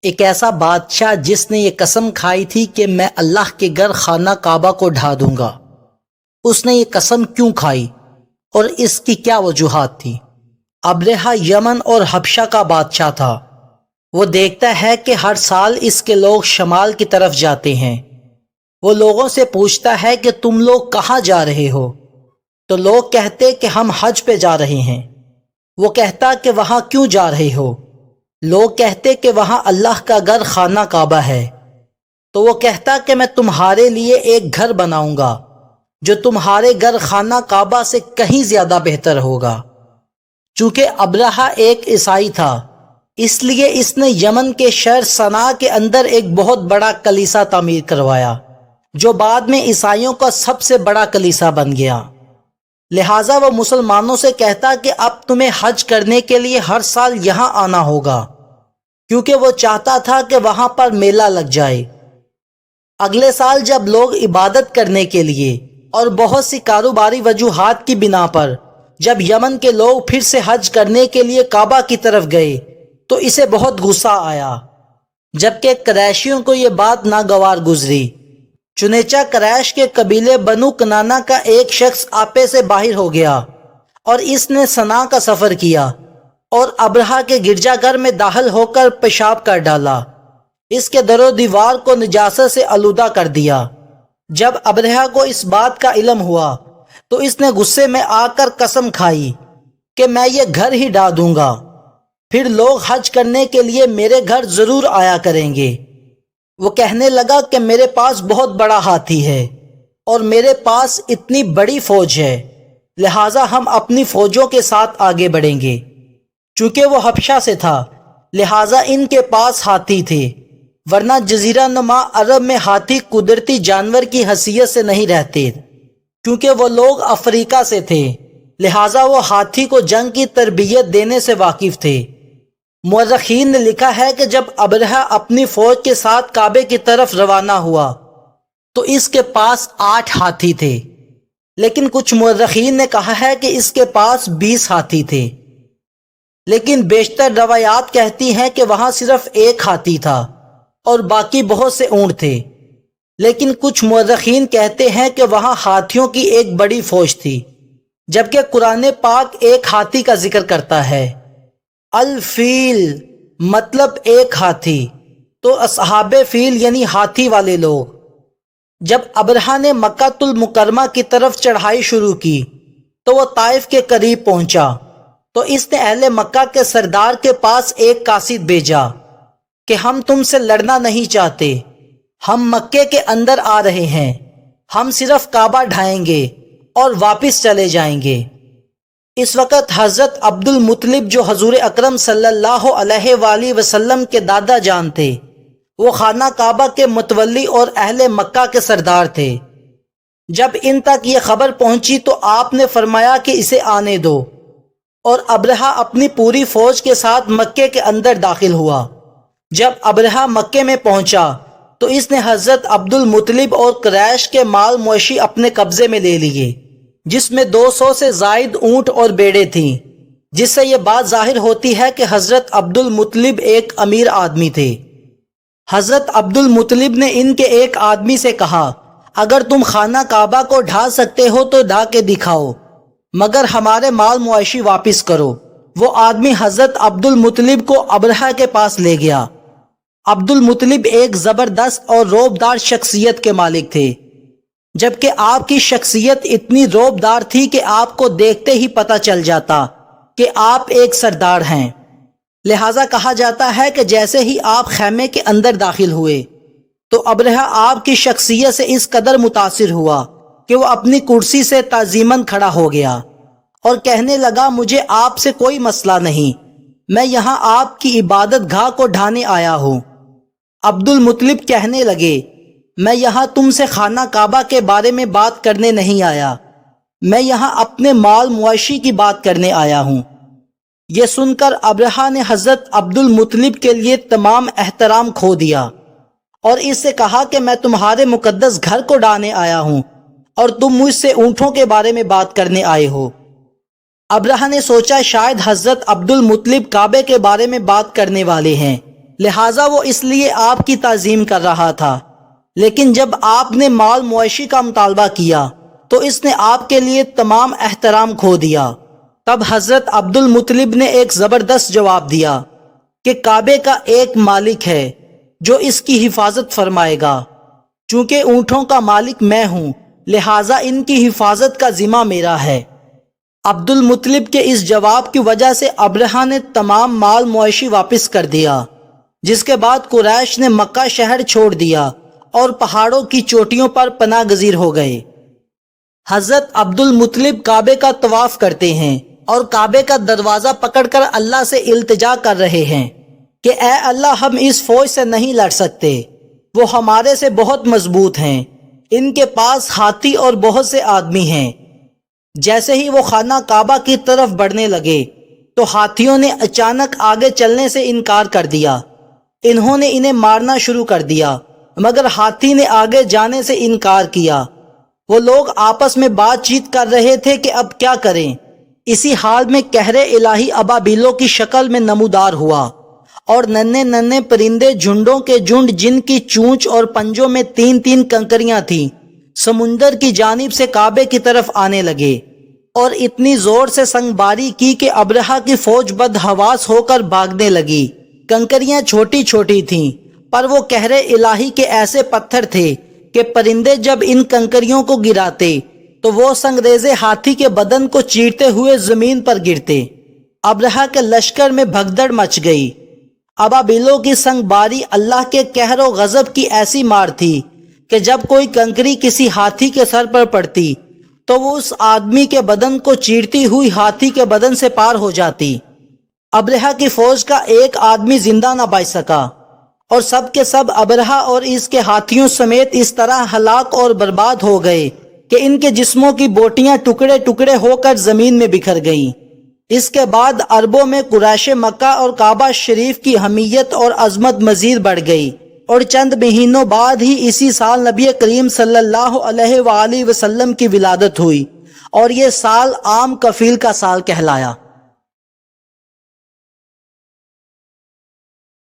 ایک ایسا بادشاہ جس نے یہ قسم کھائی تھی کہ میں اللہ کے گھر خانہ کعبہ کو ڈھا دوں گا، اس نے یہ قسم کیوں کھائی اور اس کی کیا وجوہات تھی؟ ابرہہ یمن اور حبشہ کا بادشاہ تھا۔ وہ دیکھتا ہے کہ ہر سال اس کے لوگ شمال کی طرف جاتے ہیں۔ وہ لوگوں سے پوچھتا ہے کہ تم لوگ کہاں جا رہے ہو؟ تو لوگ کہتے کہ ہم حج پہ جا رہے ہیں۔ وہ کہتا کہ وہاں کیوں جا رہے ہو؟ لوگ کہتے کہ وہاں اللہ کا گھر خانہ کعبہ ہے۔ تو وہ کہتا کہ میں تمہارے لیے ایک گھر بناؤں گا جو تمہارے گھر خانہ کعبہ سے کہیں زیادہ بہتر ہوگا۔ چونکہ ابرہہ ایک عیسائی تھا، اس لیے اس نے یمن کے شہر صنعاء کے اندر ایک بہت بڑا کلیسا تعمیر کروایا، جو بعد میں عیسائیوں کا سب سے بڑا کلیسا بن گیا۔ لہٰذا وہ مسلمانوں سے کہتا کہ اب تمہیں حج کرنے کے لیے ہر سال یہاں آنا ہوگا، کیونکہ وہ چاہتا تھا کہ وہاں پر میلہ لگ جائے۔ اگلے سال جب لوگ عبادت کرنے کے لیے اور بہت سی کاروباری وجوہات کی بنا پر جب یمن کے لوگ پھر سے حج کرنے کے لیے کعبہ کی طرف گئے تو اسے بہت غصہ آیا، جبکہ قریشیوں کو یہ بات ناگوار گزری۔ چنانچہ قریش کے قبیلے بنو کنانہ کا ایک شخص آپے سے باہر ہو گیا اور اس نے صنعاء کا سفر کیا اور ابرہہ کے گرجا گھر میں داخل ہو کر پیشاب کر ڈالا، اس کے در و دیوار کو نجاست سے آلودہ کر دیا۔ جب ابرہہ کو اس بات کا علم ہوا تو اس نے غصے میں آ کر قسم کھائی کہ میں یہ گھر ہی ڈھا دوں گا، پھر لوگ حج کرنے کے لیے میرے گھر ضرور آیا کریں گے۔ وہ کہنے لگا کہ میرے پاس بہت بڑا ہاتھی ہے اور میرے پاس اتنی بڑی فوج ہے، لہٰذا ہم اپنی فوجوں کے ساتھ آگے بڑھیں گے۔ چونکہ وہ حبشہ سے تھا لہٰذا ان کے پاس ہاتھی تھے، ورنہ جزیرہ نما عرب میں ہاتھی قدرتی جانور کی حیثیت سے نہیں رہتے، کیونکہ وہ لوگ افریقہ سے تھے، لہٰذا وہ ہاتھی کو جنگ کی تربیت دینے سے واقف تھے۔ مورخین نے لکھا ہے کہ جب ابرہہ اپنی فوج کے ساتھ کعبے کی طرف روانہ ہوا تو اس کے پاس 8 ہاتھی تھے، لیکن کچھ مورخین نے کہا ہے کہ اس کے پاس 20 ہاتھی تھے، لیکن بیشتر روایات کہتی ہیں کہ وہاں صرف 1 ہاتھی تھا اور باقی بہت سے اونٹ تھے، لیکن کچھ مورخین کہتے ہیں کہ وہاں ہاتھیوں کی ایک بڑی فوج تھی، جبکہ قرآن پاک 1 ہاتھی کا ذکر کرتا ہے۔ الفیل مطلب 1 ہاتھی، تو اصحاب فیل یعنی ہاتھی والے لوگ۔ جب ابرہہ نے مکہ المکرمہ کی طرف چڑھائی شروع کی تو وہ طائف کے قریب پہنچا تو اس نے اہل مکہ کے سردار کے پاس ایک قاصد بھیجا کہ ہم تم سے لڑنا نہیں چاہتے، ہم مکے کے اندر آ رہے ہیں، ہم صرف کعبہ ڈھائیں گے اور واپس چلے جائیں گے۔ اس وقت حضرت عبد المطلب جو حضور اکرم صلی اللہ علیہ وآلہ وسلم کے دادا جان تھے، وہ خانہ کعبہ کے متولی اور اہل مکہ کے سردار تھے۔ جب ان تک یہ خبر پہنچی تو آپ نے فرمایا کہ اسے آنے دو، اور ابرہہ اپنی پوری فوج کے ساتھ مکے کے اندر داخل ہوا۔ جب ابرہہ مکے میں پہنچا تو اس نے حضرت عبد المطلب اور قریش کے مال مویشی اپنے قبضے میں لے لیے، جس میں 200 سے زائد اونٹ اور بیڑے تھیں، جس سے یہ بات ظاہر ہوتی ہے کہ حضرت عبد المطلب ایک امیر آدمی تھے۔ حضرت عبد المطلب نے ان کے ایک آدمی سے کہا، اگر تم خانہ کعبہ کو ڈھا سکتے ہو تو ڈھا کے دکھاؤ، مگر ہمارے مال مویشی واپس کرو۔ وہ آدمی حضرت عبد المطلب کو ابرہہ کے پاس لے گیا۔ عبد المطلب ایک زبردست اور رعبدار شخصیت کے مالک تھے، جبکہ آپ کی شخصیت اتنی رعبدار تھی کہ آپ کو دیکھتے ہی پتہ چل جاتا کہ آپ ایک سردار ہیں۔ لہٰذا کہا جاتا ہے کہ جیسے ہی آپ خیمے کے اندر داخل ہوئے تو ابرہہ آپ کی شخصیت سے اس قدر متاثر ہوا کہ وہ اپنی کرسی سے تعظیماً کھڑا ہو گیا اور کہنے لگا، مجھے آپ سے کوئی مسئلہ نہیں، میں یہاں آپ کی عبادت گاہ کو ڈھانے آیا ہوں۔ عبد المطلب کہنے لگے، میں یہاں تم سے خانہ کعبہ کے بارے میں بات کرنے نہیں آیا، میں یہاں اپنے مال مویشی کی بات کرنے آیا ہوں۔ یہ سن کر ابرہہ نے حضرت عبد المطلب کے لیے تمام احترام کھو دیا اور اس سے کہا کہ میں تمہارے مقدس گھر کو ڈھانے آیا ہوں اور تم مجھ سے اونٹوں کے بارے میں بات کرنے آئے ہو۔ ابرہہ نے سوچا شاید حضرت عبد المطلب کعبے کے بارے میں بات کرنے والے ہیں، لہٰذا وہ اس لیے آپ کی تعظیم کر رہا تھا، لیکن جب آپ نے مال معاشی کا مطالبہ کیا تو اس نے آپ کے لیے تمام احترام کھو دیا۔ تب حضرت عبد المطلب نے ایک زبردست جواب دیا کہ کعبے کا ایک مالک ہے جو اس کی حفاظت فرمائے گا۔ چونکہ اونٹوں کا مالک میں ہوں لہٰذا ان کی حفاظت کا ذمہ میرا ہے۔ عبد المطلب کے اس جواب کی وجہ سے ابرہہ نے تمام مال معاشی واپس کر دیا، جس کے بعد قریش نے مکہ شہر چھوڑ دیا اور پہاڑوں کی چوٹیوں پر پناہ گزیر ہو گئے۔ حضرت عبد المطلب کعبے کا طواف کرتے ہیں اور کعبے کا دروازہ پکڑ کر اللہ سے التجا کر رہے ہیں کہ اے اللہ، ہم اس فوج سے نہیں لڑ سکتے، وہ ہمارے سے بہت مضبوط ہیں، ان کے پاس ہاتھی اور بہت سے آدمی ہیں۔ جیسے ہی وہ خانہ کعبہ کی طرف بڑھنے لگے تو ہاتھیوں نے اچانک آگے چلنے سے انکار کر دیا۔ انہوں نے انہیں مارنا شروع کر دیا، مگر ہاتھی نے آگے جانے سے انکار کیا۔ وہ لوگ آپس میں بات چیت کر رہے تھے کہ اب کیا کریں۔ اسی حال میں قہر الہی ابابیلوں کی شکل میں نمودار ہوا اور ننھے ننھے پرندے جھنڈوں کے جھنڈ، جن کی چونچ اور پنجوں میں 3 کنکریاں تھیں، سمندر کی جانب سے کعبے کی طرف آنے لگے اور اتنی زور سے سنگباری کی کہ ابرہہ کی فوج بدحواس ہو کر بھاگنے لگی۔ کنکریاں چھوٹی چھوٹی تھیں، پر وہ قہر الہی کے ایسے پتھر تھے کہ پرندے جب ان کنکریوں کو گراتے تو وہ سنگریزے ہاتھی کے بدن کو چیرتے ہوئے زمین پر گرتے۔ ابرہہ کے لشکر میں بھگدڑ مچ گئی۔ ابابیلوں کی سنگباری اللہ کے قہر و غضب کی ایسی مار تھی کہ جب کوئی کنکری کسی ہاتھی کے سر پر پڑتی تو وہ اس آدمی کے بدن کو چیرتی ہوئی ہاتھی کے بدن سے پار ہو جاتی۔ ابرہہ کی فوج کا ایک آدمی زندہ نہ بچ سکا اور سب کے سب ابرہہ اور اس کے ہاتھیوں سمیت اس طرح ہلاک اور برباد ہو گئے کہ ان کے جسموں کی بوٹیاں ٹکڑے ٹکڑے ہو کر زمین میں بکھر گئیں۔ اس کے بعد عربوں میں قریش مکہ اور کعبہ شریف کی حمیت اور عظمت مزید بڑھ گئی، اور چند مہینوں بعد ہی اسی سال نبی کریم صلی اللہ علیہ وآلہ وسلم کی ولادت ہوئی، اور یہ سال عام کفیل کا سال کہلایا۔